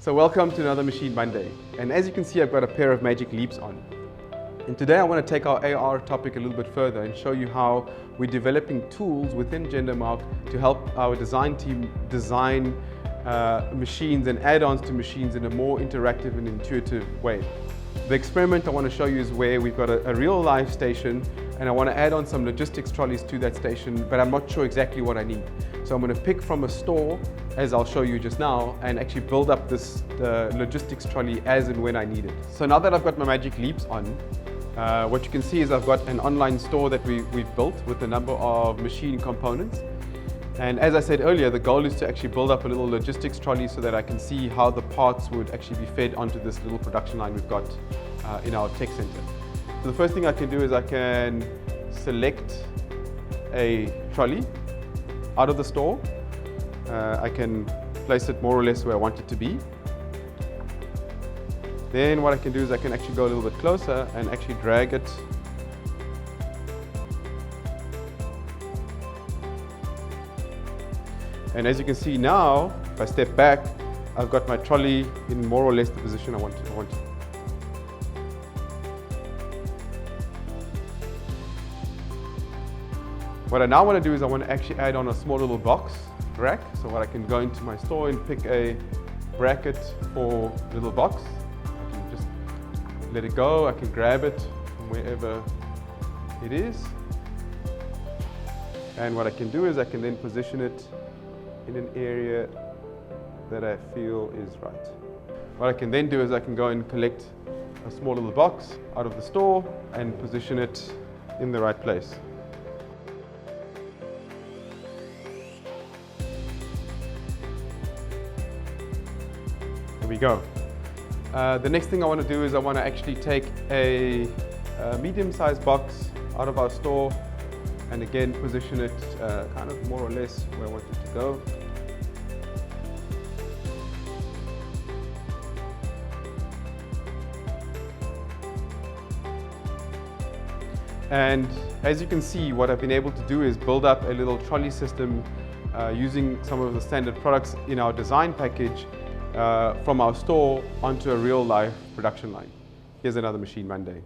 So welcome to another Machine Monday. And as you can see, I've got a pair of Magic Leaps on. And today I want to take our AR topic a little bit further and show you how we're developing tools within Jendamark to help our design team design machines and add-ons to machines in a more interactive and intuitive way. The experiment I want to show you is where we've got a real life station and I want to add on some logistics trolleys to that station, but I'm not sure exactly what I need. So I'm going to pick from a store, as I'll show you just now, and actually build up this logistics trolley as and when I need it. So now that I've got my Magic Leaps on, what you can see is I've got an online store that we've built with a number of machine components. And as I said earlier, the goal is to actually build up a little logistics trolley so that I can see how the parts would actually be fed onto this little production line we've got in our tech center. So the first thing I can do is I can select a trolley out of the store. I can place it more or less where I want it to be. Then what I can do is I can actually go a little bit closer and actually drag it . And as you can see now, if I step back, I've got my trolley in more or less the position I want it. What I now want to do is I want to actually add on a small little box rack. So what I can go into my store and pick a bracket for a little box. I can just let it go. I can grab it from wherever it is. And what I can do is I can then position it in an area that I feel is right. What I can then do is I can go and collect a small little box out of the store and position it in the right place. There we go. The next thing I want to do is I want to actually take a medium-sized box out of our store and again position it kind of more or less where I want it to go. And as you can see, what I've been able to do is build up a little trolley system using some of the standard products in our design package from our store onto a real life production line. Here's another Machine Monday.